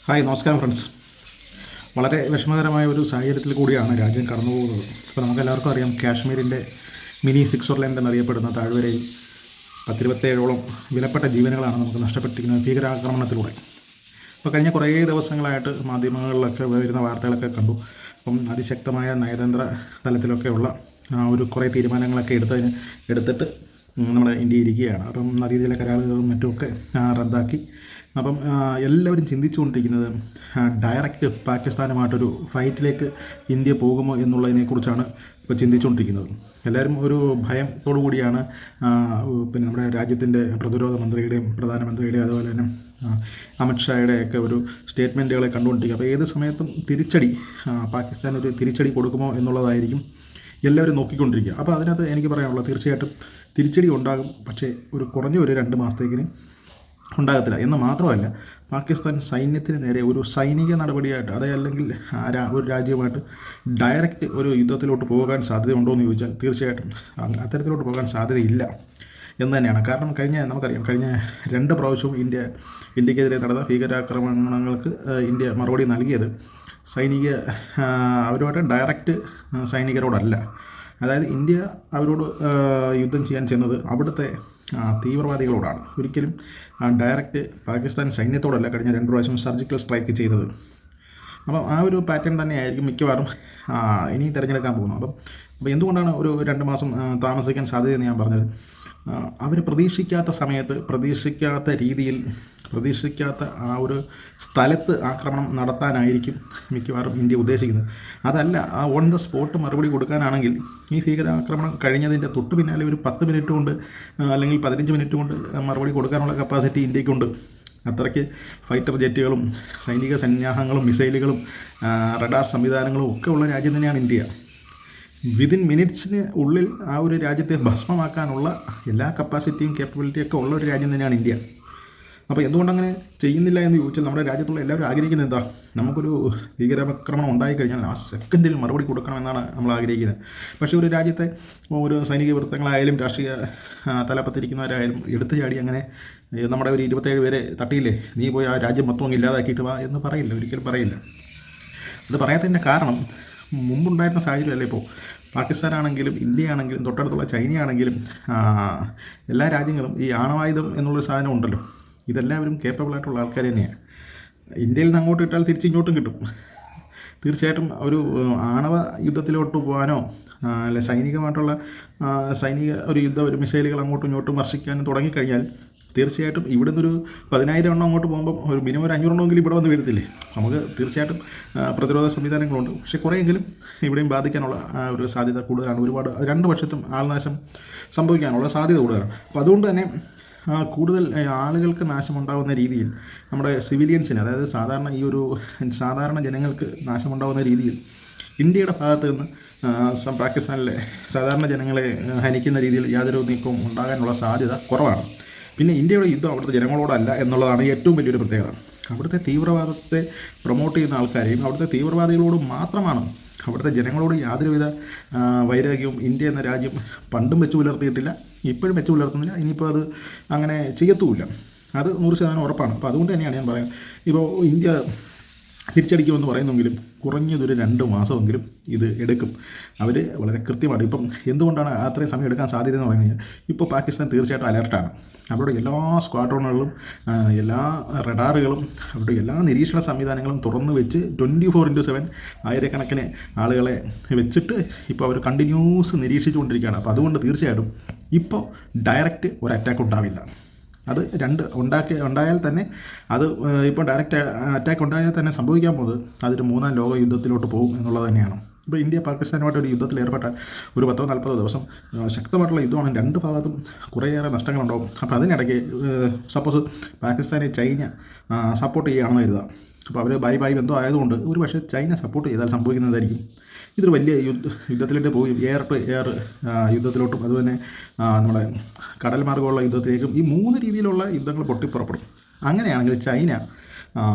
Hi നമസ്കാരം friends. വളരെ വിഷമകരമായ ഒരു സാഹചര്യത്തിൽ കൂടിയാണ് രാജ്യം കടന്നു പോകുന്നത്. ഇപ്പോൾ നമുക്കെല്ലാവർക്കും അറിയാം, കാശ്മീരിൻ്റെ മിനി സ്വിറ്റ്സർലൻഡ് എന്നറിയപ്പെടുന്ന താഴ്വരയിൽ 10-27ഓളം വിലപ്പെട്ട ജീവനുകളാണ് നമുക്ക് നഷ്ടപ്പെട്ടിരിക്കുന്നത് ഭീകരാക്രമണത്തിലൂടെ. ഇപ്പോൾ കഴിഞ്ഞ കുറേ ദിവസങ്ങളായിട്ട് മാധ്യമങ്ങളിലൊക്കെ വരുന്ന വാർത്തകളൊക്കെ കണ്ടു. അപ്പം അതിശക്തമായ നയതന്ത്ര തലത്തിലൊക്കെയുള്ള ഒരു കുറേ തീരുമാനങ്ങളൊക്കെ എടുത്തിട്ട് നമ്മുടെ ഇന്ത്യ ഇരിക്കുകയാണ്. അപ്പം നദീജല കരാറുകളും മറ്റുമൊക്കെ റദ്ദാക്കി. അപ്പം എല്ലാവരും ചിന്തിച്ചുകൊണ്ടിരിക്കുന്നത് ഡയറക്റ്റ് പാകിസ്ഥാനുമായിട്ടൊരു ഫൈറ്റിലേക്ക് ഇന്ത്യ പോകുമോ എന്നുള്ളതിനെക്കുറിച്ചാണ് ഇപ്പോൾ ചിന്തിച്ചുകൊണ്ടിരിക്കുന്നത്. എല്ലാവരും ഒരു ഭയത്തോടു കൂടിയാണ് പിന്നെ നമ്മുടെ രാജ്യത്തിൻ്റെ പ്രതിരോധ മന്ത്രിയുടെയും പ്രധാനമന്ത്രിയുടെയും അതുപോലെ തന്നെ അമിത്ഷായുടെയൊക്കെ ഒരു സ്റ്റേറ്റ്മെൻറ്റുകളെ കണ്ടുകൊണ്ടിരിക്കുക. അപ്പോൾ ഏത് സമയത്തും തിരിച്ചടി പാകിസ്ഥാൻ ഒരു തിരിച്ചടി കൊടുക്കുമോ എന്നുള്ളതായിരിക്കും എല്ലാവരും നോക്കിക്കൊണ്ടിരിക്കുക. അപ്പോൾ അതിനകത്ത് എനിക്ക് പറയാനുള്ളത്, തീർച്ചയായിട്ടും തിരിച്ചടി ഉണ്ടാകും, പക്ഷേ കുറഞ്ഞ ഒരു 2 മാസത്തേക്കിന് ഉണ്ടാകത്തില്ല എന്ന് മാത്രമല്ല, പാകിസ്ഥാൻ സൈന്യത്തിന് നേരെ ഒരു സൈനിക നടപടിയായിട്ട് അല്ലെങ്കിൽ ഒരു രാജ്യവുമായിട്ട് ഡയറക്റ്റ് ഒരു യുദ്ധത്തിലോട്ട് പോകാൻ സാധ്യതയുണ്ടോ എന്ന് ചോദിച്ചാൽ തീർച്ചയായിട്ടും അത്തരത്തിലോട്ട് പോകാൻ സാധ്യതയില്ല എന്ന് തന്നെയാണ്. കാരണം നമുക്കറിയാം, കഴിഞ്ഞ 2 പ്രാവശ്യവും ഇന്ത്യക്കെതിരെ നടന്ന ഭീകരാക്രമണങ്ങൾക്ക് ഇന്ത്യ മറുപടി നൽകിയത് അവരുമായിട്ട് ഡയറക്റ്റ് സൈനികരോടല്ല. അതായത് ഇന്ത്യ അവരോട് യുദ്ധം ചെയ്യാൻ ചെന്നത് അവിടുത്തെ തീവ്രവാദികളോടാണ്. ഒരിക്കലും ഡയറക്റ്റ് പാകിസ്ഥാൻ സൈന്യത്തോടല്ല കഴിഞ്ഞ 2 പ്രാവശ്യം സർജിക്കൽ സ്ട്രൈക്ക് ചെയ്തത്. അപ്പം ആ ഒരു പാറ്റേൺ തന്നെയായിരിക്കും മിക്കവാറും ഇനി തിരഞ്ഞെടുക്കാൻ പോകുന്നത്. അപ്പോൾ എന്തുകൊണ്ടാണ് ഒരു 2 മാസം താമസിക്കാൻ സാധ്യതയെന്ന് ഞാൻ പറഞ്ഞത്, അവർ പ്രതീക്ഷിക്കാത്ത സമയത്ത്, പ്രതീക്ഷിക്കാത്ത രീതിയിൽ, പ്രതീക്ഷിക്കാത്ത ആ ഒരു സ്ഥലത്ത് ആക്രമണം നടത്താനായിരിക്കും മിക്കവാറും ഇന്ത്യ ഉദ്ദേശിക്കുന്നത്. അതല്ല ഓൺ ദ സ്പോട്ട് മറുപടി കൊടുക്കാനാണെങ്കിൽ ഈ ഭീകരാക്രമണം കഴിഞ്ഞതിൻ്റെ തൊട്ട് പിന്നാലെ ഒരു 10 മിനിറ്റ് കൊണ്ട് അല്ലെങ്കിൽ 15 മിനിറ്റ് കൊണ്ട് മറുപടി കൊടുക്കാനുള്ള കപ്പാസിറ്റി ഇന്ത്യക്കുണ്ട്. അത്രയ്ക്ക് ഫൈറ്റർ ജെറ്റുകളും സൈനിക സന്നാഹങ്ങളും മിസൈലുകളും റഡാർ സംവിധാനങ്ങളും ഒക്കെ ഉള്ള രാജ്യം തന്നെയാണ് ഇന്ത്യ. വിതിൻ മിനിറ്റ്സിന് ഉള്ളിൽ ആ ഒരു രാജ്യത്തെ ഭസ്മമാക്കാനുള്ള എല്ലാ കപ്പാസിറ്റിയും കേപ്പബിലിറ്റിയൊക്കെ ഉള്ള ഒരു രാജ്യം തന്നെയാണ് ഇന്ത്യ. അപ്പോൾ എന്തുകൊണ്ടങ്ങനെ ചെയ്യുന്നില്ല എന്ന് ചോദിച്ചാൽ, നമ്മുടെ രാജ്യത്തുള്ള എല്ലാവരും ആഗ്രഹിക്കുന്നത് എന്താ, നമുക്കൊരു ഭീകരാക്രമണം ഉണ്ടായിക്കഴിഞ്ഞാൽ ആ സെക്കൻഡിൽ മറുപടി കൊടുക്കണമെന്നാണ് നമ്മൾ ആഗ്രഹിക്കുന്നത്. പക്ഷേ ഒരു രാജ്യത്തെ ഒരു സൈനിക വൃത്തങ്ങളായാലും രാഷ്ട്രീയ തലപ്പത്തിരിക്കുന്നവരായാലും എടുത്തു ചാടി അങ്ങനെ നമ്മുടെ ഒരു 27 പേരെ തട്ടിയില്ലേ, നീ പോയി ആ രാജ്യം മൊത്തം ഇല്ലാതാക്കിയിട്ട് വാ എന്ന് പറയില്ല, ഒരിക്കലും പറയില്ല. അത് പറയാത്തതിൻ്റെ കാരണം, മുമ്പുണ്ടായിരുന്ന സാഹചര്യമല്ല ഇപ്പോൾ. പാകിസ്ഥാനാണെങ്കിലും ഇന്ത്യയാണെങ്കിലും തൊട്ടടുത്തുള്ള ചൈനയാണെങ്കിലും എല്ലാ രാജ്യങ്ങളും ഈ ആണവായുധം എന്നുള്ളൊരു സാധനം ഉണ്ടല്ലോ, ഇതെല്ലാവരും കേപ്പബിളായിട്ടുള്ള ആൾക്കാർ തന്നെയാണ്. ഇന്ത്യയിൽ നിന്ന് അങ്ങോട്ട് ഇട്ടാൽ തിരിച്ചിങ്ങോട്ടും കിട്ടും. തീർച്ചയായിട്ടും ഒരു ആണവ യുദ്ധത്തിലോട്ട് പോകാനോ അല്ലെ സൈനികമായിട്ടുള്ള ഒരു മിസൈലുകൾ അങ്ങോട്ടും ഇങ്ങോട്ടും വർഷിക്കാനും തുടങ്ങിക്കഴിഞ്ഞാൽ തീർച്ചയായിട്ടും ഇവിടെ നിന്നൊരു 10,000 എണ്ണം അങ്ങോട്ട് പോകുമ്പം ഒരു മിനിമം ഒരു 500 എണ്ണമെങ്കിലും ഇവിടെ വന്ന് വീഴത്തില്ലേ. നമുക്ക് തീർച്ചയായിട്ടും പ്രതിരോധ സംവിധാനങ്ങളുണ്ട്, പക്ഷേ കുറേയെങ്കിലും ഇവിടെയും ബാധിക്കാനുള്ള ഒരു സാധ്യത കൂടുതലാണ്. ഒരുപാട് 2 പക്ഷത്തും ആൾനാശം സംഭവിക്കാനുള്ള സാധ്യത കൂടുതലാണ്. അപ്പോൾ അതുകൊണ്ട് തന്നെ കൂടുതൽ ആളുകൾക്ക് നാശമുണ്ടാകുന്ന രീതിയിൽ നമ്മുടെ സിവിലിയൻസിന്, അതായത് സാധാരണ ജനങ്ങൾക്ക് നാശമുണ്ടാകുന്ന രീതിയിൽ ഇന്ത്യയുടെ ഭാഗത്ത് നിന്ന് പാകിസ്ഥാനിലെ സാധാരണ ജനങ്ങളെ ഹനിക്കുന്ന രീതിയിൽ യാതൊരു നീക്കവും ഉണ്ടാകാനുള്ള സാധ്യത കുറവാണ്. പിന്നെ ഇന്ത്യയുടെ യുദ്ധം അവിടുത്തെ ജനങ്ങളോടല്ല എന്നുള്ളതാണ് ഏറ്റവും വലിയൊരു പ്രത്യേകത. അവിടുത്തെ തീവ്രവാദത്തെ പ്രൊമോട്ട് ചെയ്യുന്ന ആൾക്കാരെയും അവിടുത്തെ തീവ്രവാദികളോട് മാത്രമാണ്. അവിടുത്തെ ജനങ്ങളോട് യാതൊരുവിധ വൈരാഗ്യവും ഇന്ത്യ എന്ന രാജ്യം പണ്ടും വെച്ച് പുലർത്തിയിട്ടില്ല, ഇപ്പോഴും വെച്ച് പുലർത്തുന്നില്ല, ഇനിയിപ്പോൾ അത് അങ്ങനെ ചെയ്യത്തുമില്ല. അത് 100% ഉറപ്പാണ്. അപ്പോൾ അതുകൊണ്ട് തന്നെയാണ് ഞാൻ പറയുന്നത്, ഇപ്പോൾ ഇന്ത്യ തിരിച്ചടിക്കുമെന്ന് പറയുന്നെങ്കിലും കുറഞ്ഞതൊരു 2 മാസമെങ്കിലും ഇത് എടുക്കും. അവർ വളരെ കൃത്യമാണ്. ഇപ്പം എന്തുകൊണ്ടാണ് അത്രയും സമയം എടുക്കാൻ സാധ്യത എന്ന് പറഞ്ഞു കഴിഞ്ഞാൽ, ഇപ്പോൾ പാകിസ്ഥാൻ തീർച്ചയായിട്ടും അലർട്ടാണ്. അവരുടെ എല്ലാ സ്ക്വാഡ്രോണുകളും എല്ലാ റഡാറുകളും അവരുടെ എല്ലാ നിരീക്ഷണ സംവിധാനങ്ങളും തുറന്നു വെച്ച് 24/7 ആയിരക്കണക്കിന് ആളുകളെ വെച്ചിട്ട് ഇപ്പോൾ അവർ കണ്ടിന്യൂസ് നിരീക്ഷിച്ചുകൊണ്ടിരിക്കുകയാണ്. അപ്പോൾ അതുകൊണ്ട് തീർച്ചയായിട്ടും ഇപ്പോൾ ഡയറക്റ്റ് ഒരു അറ്റാക്ക് ഉണ്ടാവില്ല. അത് ഉണ്ടായാൽ തന്നെ അത് ഇപ്പോൾ ഡയറക്റ്റ് അറ്റാക്ക് ഉണ്ടായാൽ തന്നെ സംഭവിക്കാൻ പോകുന്നത് അതൊരു 3ാം ലോക യുദ്ധത്തിലോട്ട് പോകും എന്നുള്ളത് തന്നെയാണ്. ഇപ്പോൾ ഇന്ത്യ പാകിസ്ഥാനുമായിട്ട് ഒരു യുദ്ധത്തിൽ ഏർപ്പെട്ടാൽ ഒരു 10-40 ദിവസം ശക്തമായിട്ടുള്ള യുദ്ധമാണ്. 2 ഭാഗത്തും കുറേയേറെ നഷ്ടങ്ങളുണ്ടാകും. അപ്പോൾ അതിനിടയ്ക്ക് സപ്പോസ് പാകിസ്ഥാനെ ചൈന സപ്പോർട്ട് ചെയ്യുകയാണെന്ന് കരുതുക. അപ്പോൾ അവർ ബൈ ബന്ധം ആയതുകൊണ്ട് ഒരു പക്ഷേ ചൈന സപ്പോർട്ട് ചെയ്താൽ സംഭവിക്കുന്നതായിരിക്കും ഇതൊരു വലിയ യുദ്ധത്തിലോട്ട് പോയി, എയർ ടു എയർ യുദ്ധത്തിലോട്ടും അതുപോലെ നമ്മുടെ കടൽ മാർഗമുള്ള യുദ്ധത്തിലേക്കും ഈ 3 രീതിയിലുള്ള യുദ്ധങ്ങൾ പൊട്ടിപ്പുറപ്പെടും. അങ്ങനെയാണെങ്കിൽ ചൈന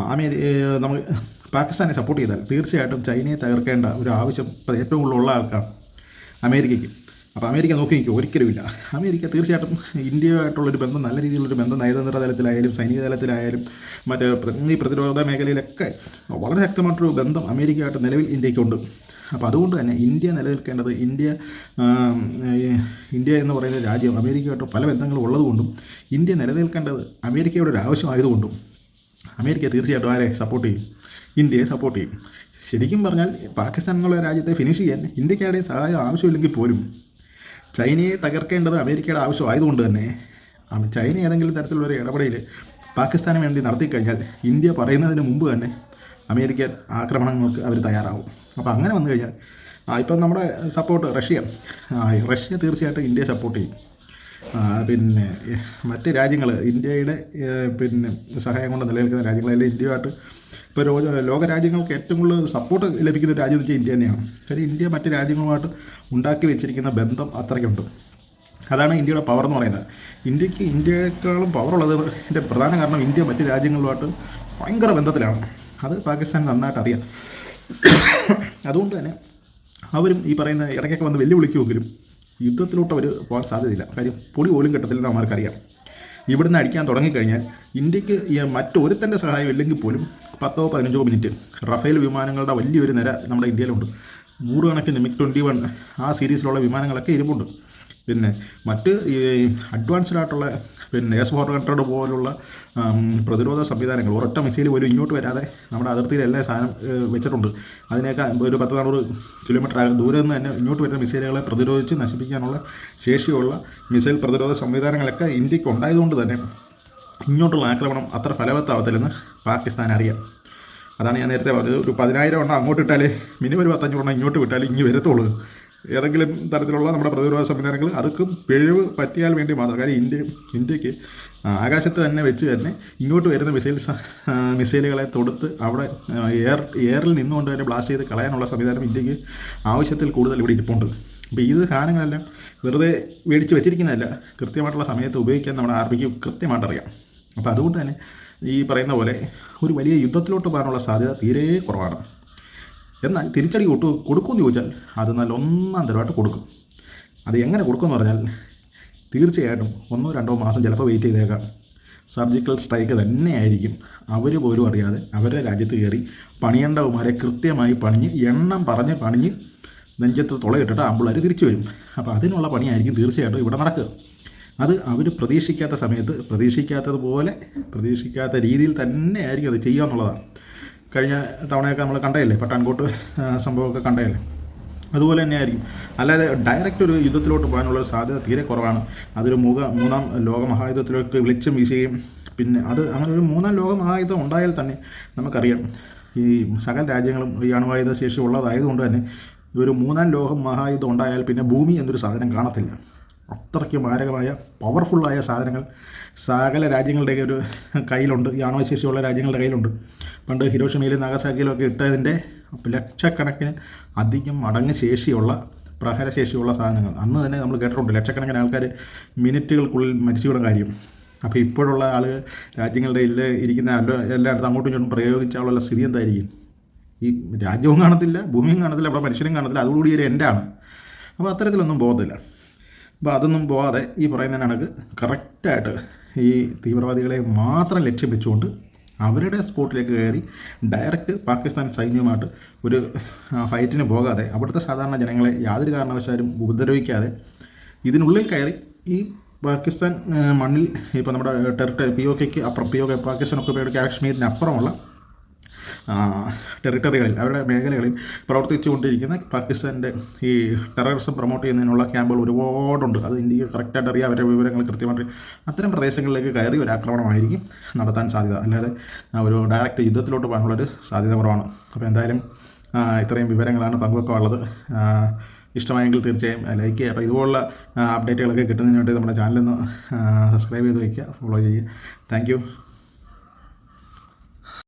നമ്മൾ പാകിസ്ഥാനെ സപ്പോർട്ട് ചെയ്താൽ തീർച്ചയായിട്ടും ചൈനയെ തകർക്കേണ്ട ഒരു ആവശ്യം ഏറ്റവും കൂടുതലുള്ള ആൾക്കാണ് അമേരിക്കയ്ക്ക്. അപ്പോൾ അമേരിക്ക നോക്കി നിൽക്കും, ഒരിക്കലുമില്ല. അമേരിക്ക തീർച്ചയായിട്ടും ഇന്ത്യയുമായിട്ടുള്ളൊരു ബന്ധം, നല്ല രീതിയിലുള്ളൊരു ബന്ധം നയതന്ത്ര തലത്തിലായാലും സൈനിക തലത്തിലായാലും മറ്റ് ഈ പ്രതിരോധ മേഖലയിലൊക്കെ വളരെ ശക്തമായിട്ടൊരു ബന്ധം അമേരിക്കയായിട്ട് നിലവിൽ ഇന്ത്യക്കുണ്ട്. അപ്പോൾ അതുകൊണ്ട് തന്നെ ഇന്ത്യ നിലനിൽക്കേണ്ടത്, ഇന്ത്യ എന്ന് പറയുന്ന രാജ്യം അമേരിക്കയായിട്ട് പല ബന്ധങ്ങളും ഉള്ളതുകൊണ്ടും ഇന്ത്യ നിലനിൽക്കേണ്ടത് അമേരിക്കയുടെ ഒരു ആവശ്യമായതുകൊണ്ടും അമേരിക്ക തീർച്ചയായിട്ടും ആരെ സപ്പോർട്ട് ചെയ്യും? ഇന്ത്യയെ സപ്പോർട്ട് ചെയ്യും. ശരിക്കും പറഞ്ഞാൽ പാകിസ്ഥാൻ എന്നുള്ള രാജ്യത്തെ ഫിനിഷ് ചെയ്യാൻ ഇന്ത്യക്കാരുടെയും സഹായം ആവശ്യമില്ലെങ്കിൽ പോലും ചൈനയെ തകർക്കേണ്ടത് അമേരിക്കയുടെ ആവശ്യമായതുകൊണ്ട് തന്നെ ചൈന ഏതെങ്കിലും തരത്തിലുള്ളൊരു ഇടപെടൽ പാകിസ്ഥാന് വേണ്ടി നടത്തിക്കഴിഞ്ഞാൽ ഇന്ത്യ പറയുന്നതിന് മുമ്പ് തന്നെ അമേരിക്കൻ ആക്രമണങ്ങൾക്ക് അവർ തയ്യാറാവും. അപ്പോൾ അങ്ങനെ വന്നു കഴിഞ്ഞാൽ ഇപ്പം നമ്മുടെ സപ്പോർട്ട് റഷ്യ തീർച്ചയായിട്ടും ഇന്ത്യയെ സപ്പോർട്ട് ചെയ്യും. പിന്നെ മറ്റ് രാജ്യങ്ങൾ ഇന്ത്യയുടെ പിന്നെ സഹായം കൊണ്ട് നിലനിൽക്കുന്ന രാജ്യങ്ങളെല്ലാം ഇന്ത്യയുമായിട്ട് ഇപ്പോൾ ലോക രാജ്യങ്ങൾക്ക് ഏറ്റവും കൂടുതൽ സപ്പോർട്ട് ലഭിക്കുന്ന ഒരു രാജ്യം എന്ന് വെച്ചാൽ ഇന്ത്യ തന്നെയാണ്. കാര്യം ഇന്ത്യ മറ്റ് രാജ്യങ്ങളുമായിട്ട് ഉണ്ടാക്കി വെച്ചിരിക്കുന്ന ബന്ധം അത്രയ്ക്കുണ്ട്. അതാണ് ഇന്ത്യയുടെ പവർ എന്ന് പറയുന്നത്. ഇന്ത്യയെക്കാളും പവറുള്ളതിൻ്റെ പ്രധാന കാരണം ഇന്ത്യ മറ്റ് രാജ്യങ്ങളുമായിട്ട് ഭയങ്കര ബന്ധത്തിലാണ്. അത് പാകിസ്ഥാൻ നന്നായിട്ട് അറിയാം. അതുകൊണ്ട് തന്നെ അവരും ഈ പറയുന്ന ഇടയ്ക്കൊക്കെ വന്ന് വെല്ലുവിളിക്കുമെങ്കിലും യുദ്ധത്തിലോട്ട് അവർ പോകാൻ സാധ്യതയില്ല. കാര്യം പൊടി പോലും കിട്ടത്തില്ലെന്ന് അവർക്കറിയാം. ഇവിടുന്ന് അടിക്കാൻ തുടങ്ങിക്കഴിഞ്ഞാൽ ഇന്ത്യക്ക് മറ്റൊരുത്തൻ്റെ സഹായം ഇല്ലെങ്കിൽ പോലും 10-15 മിനിറ്റ് റഫേൽ വിമാനങ്ങളുടെ വലിയൊരു നിര നമ്മുടെ ഇന്ത്യയിലുണ്ട്. 100 കണക്കിന് MiG-21 ആ സീരീസിലുള്ള വിമാനങ്ങളൊക്കെ ഇരിപ്പുണ്ട്. പിന്നെ മറ്റ് ഈ അഡ്വാൻസ്ഡ് ആയിട്ടുള്ള പിന്നെ S-400 പോലുള്ള പ്രതിരോധ സംവിധാനങ്ങൾ ഒരൊറ്റ മിസൈൽ പോലും ഇങ്ങോട്ട് വരാതെ നമ്മുടെ അതിർത്തിയിൽ എല്ലാ സാധനം വെച്ചിട്ടുണ്ട്. അതിനേക്കാൾ ഒരു 10-400 കിലോമീറ്റർ ദൂരെ നിന്ന് തന്നെ ഇങ്ങോട്ട് വരുന്ന മിസൈലുകളെ പ്രതിരോധിച്ച് നശിപ്പിക്കാനുള്ള ശേഷിയുള്ള മിസൈൽ പ്രതിരോധ സംവിധാനങ്ങളൊക്കെ ഇന്ത്യക്ക് ഉണ്ടായതുകൊണ്ട് തന്നെ ഇങ്ങോട്ടുള്ള ആക്രമണം അത്ര ഫലവത്താവത്തില്ലെന്ന് പാകിസ്ഥാൻ അറിയാം. അതാണ് ഞാൻ നേരത്തെ പറഞ്ഞത്. ഒരു 10,000 എണ്ണം അങ്ങോട്ട് ഇട്ടാലേ മിനിമം ഒരു 500 എണ്ണം ഇങ്ങോട്ട് വിട്ടാലേ ഇങ്ങ് വരത്തുള്ളൂ. ഏതെങ്കിലും തരത്തിലുള്ള നമ്മുടെ പ്രതിരോധ സംവിധാനങ്ങൾ അതൊക്കെ പിഴവ് പറ്റിയാൽ വേണ്ടി മാത്രം. കാര്യം ഇന്ത്യക്ക് ആകാശത്ത് തന്നെ വെച്ച് തന്നെ ഇങ്ങോട്ട് വരുന്ന മിസൈലുകളെ തൊടുത്ത് അവിടെ എയറിൽ നിന്നുകൊണ്ട് തന്നെ ബ്ലാസ്റ്റ് ചെയ്ത് കളയാനുള്ള സംവിധാനം ഇന്ത്യക്ക് ആവശ്യത്തിൽ കൂടുതൽ ഇവിടെ ഇരിപ്പുണ്ട്. അപ്പോൾ ഈ സാധനങ്ങളെല്ലാം വെറുതെ മേടിച്ച് വെച്ചിരിക്കുന്നതല്ല, കൃത്യമായിട്ടുള്ള സമയത്ത് ഉപയോഗിക്കാൻ നമ്മുടെ ആർമിക്ക് കൃത്യമായിട്ട് അറിയാം. അപ്പോൾ അതുകൊണ്ട് തന്നെ ഈ പറയുന്ന പോലെ ഒരു വലിയ യുദ്ധത്തിലോട്ട് പോകാനുള്ള സാധ്യത തീരെ കുറവാണ്. എന്നാൽ തിരിച്ചടി കൊടുക്കുമെന്ന് ചോദിച്ചാൽ അത് നല്ല ഒന്നാം തരമായിട്ട് കൊടുക്കും. അത് എങ്ങനെ കൊടുക്കുമെന്ന് പറഞ്ഞാൽ തീർച്ചയായിട്ടും 1-2 മാസം ചിലപ്പോൾ വെയിറ്റ് ചെയ്തേക്കാം. സർജിക്കൽ സ്ട്രൈക്ക് തന്നെയായിരിക്കും. അവർ പോലും അറിയാതെ അവരുടെ രാജ്യത്ത് കയറി പണിയേണ്ടവന്മാരെ കൃത്യമായി എണ്ണം പണിഞ്ഞ് നെഞ്ചത്ത് തുളയിട്ടിട്ട് ആമ്പിള്ളേർ തിരിച്ചു വരും. അപ്പോൾ അതിനുള്ള പണിയായിരിക്കും തീർച്ചയായിട്ടും ഇവിടെ നടക്കുക. അത് അവർ പ്രതീക്ഷിക്കാത്ത സമയത്ത് പ്രതീക്ഷിക്കാത്ത രീതിയിൽ തന്നെയായിരിക്കും അത് ചെയ്യുക എന്നുള്ളതാണ്. കഴിഞ്ഞ തവണയൊക്കെ നമ്മൾ കണ്ടതല്ലേ, പട്ടാൻകോട്ട് സംഭവമൊക്കെ കണ്ടതല്ലേ, അതുപോലെ തന്നെയായിരിക്കും. അല്ലാതെ ഡയറക്റ്റ് ഒരു യുദ്ധത്തിലോട്ട് പോകാനുള്ളൊരു സാധ്യത തീരെ കുറവാണ്. അതൊരു 3-ാം ലോകമഹായുദ്ധത്തിലേക്ക് വെളിച്ചം വീശുകയും പിന്നെ അങ്ങനെ ഒരു 3-ാം ലോകമഹായുദ്ധം ഉണ്ടായാൽ തന്നെ നമുക്കറിയാം ഈ സകല രാജ്യങ്ങളും ഈ അണുവായുധ ശേഷി ഉള്ളതായതുകൊണ്ട് തന്നെ ഒരു 3-ാം ലോകമഹായുദ്ധം ഉണ്ടായാൽ പിന്നെ ഭൂമി എന്നൊരു സാധനം കാണത്തില്ല. അത്രയ്ക്ക് മാരകമായ പവർഫുള്ളായ സാധനങ്ങൾ സകല രാജ്യങ്ങളുടെയൊക്കെ ഒരു കയ്യിലുണ്ട്. ഈ ആണവശേഷിയുള്ള രാജ്യങ്ങളുടെ കയ്യിലുണ്ട്. പണ്ട് ഹിരോഷിമയിലും നാഗസാക്കിയിലും ഒക്കെ ഇട്ടതിൻ്റെ ലക്ഷക്കണക്കിന് അധികം മടങ്ങ് ശേഷിയുള്ള പ്രഹരശേഷിയുള്ള സാധനങ്ങൾ അന്ന് തന്നെ നമ്മൾ കേട്ടിട്ടുണ്ട്. ലക്ഷക്കണക്കിന് ആൾക്കാർ മിനിറ്റുകൾക്കുള്ളിൽ മരിച്ചുവിടുന്ന കാര്യം. അപ്പോൾ ഇപ്പോഴുള്ള രാജ്യങ്ങളുടെ ഇരിക്കുന്ന എല്ലായിടത്തും അങ്ങോട്ടും ഇങ്ങോട്ടും പ്രയോഗിച്ചാലുള്ള സ്ഥിതി എന്തായിരിക്കും? ഈ രാജ്യവും കാണത്തില്ല, ഭൂമിയും കാണത്തില്ല, അവിടെ മനുഷ്യരും കാണത്തില്ല. അതുകൂടി ഒരു എൻഡാണ്. അപ്പോൾ അത്തരത്തിലൊന്നും പോകത്തില്ല. അപ്പോൾ അതൊന്നും പോകാതെ ഈ പറയുന്ന കണക്ക് കറക്റ്റായിട്ട് ഈ തീവ്രവാദികളെ മാത്രം ലക്ഷ്യം വെച്ചുകൊണ്ട് അവരുടെ സ്പോട്ടിലേക്ക് കയറി ഡയറക്റ്റ് പാകിസ്ഥാൻ സൈന്യവുമായിട്ട് ഒരു ഫൈറ്റിന് പോകാതെ അവിടുത്തെ സാധാരണ ജനങ്ങളെ യാതൊരു കാരണവശാലും ഉപദ്രവിക്കാതെ ഇതിനുള്ളിൽ കയറി ഈ പാകിസ്ഥാൻ മണ്ണിൽ ഇപ്പോൾ നമ്മുടെ POKയ്ക്ക് അപ്പുറം പാകിസ്ഥാൻ ഒക്കുപൈഡ് കാശ്മീരിന് അപ്പുറമുള്ള ടെറിട്ടറികളിൽ അവരുടെ മേഖലകളിൽ പ്രവർത്തിച്ചു കൊണ്ടിരിക്കുന്ന പാകിസ്ഥാൻ്റെ ഈ ടെററിസം പ്രൊമോട്ട് ചെയ്യുന്നതിനുള്ള ക്യാമ്പുകൾ ഒരുപാടുണ്ട്. അത് ഇന്ത്യക്ക് കറക്റ്റായിട്ട് അറിയാം, അവരുടെ വിവരങ്ങൾ കൃത്യമായിട്ട്. അത്തരം പ്രദേശങ്ങളിലേക്ക് കയറി ഒരു ആക്രമണമായിരിക്കും നടത്താൻ സാധ്യത. അല്ലാതെ ഒരു ഡയറക്റ്റ് യുദ്ധത്തിലോട്ട് പോകാനുള്ളൊരു സാധ്യത കുറവാണ്. അപ്പോൾ എന്തായാലും ഇത്രയും വിവരങ്ങളാണ് പങ്കുവെക്കാനുള്ളത്. ഇഷ്ടമായെങ്കിൽ തീർച്ചയായും ലൈക്ക് ചെയ്യുക. അപ്പോൾ ഇതുപോലുള്ള അപ്ഡേറ്റുകളൊക്കെ കിട്ടുന്നതിന് വേണ്ടി നമ്മുടെ ചാനലൊന്ന് സബ്സ്ക്രൈബ് ചെയ്ത് വയ്ക്കുക, ഫോളോ ചെയ്യുക. Thank you.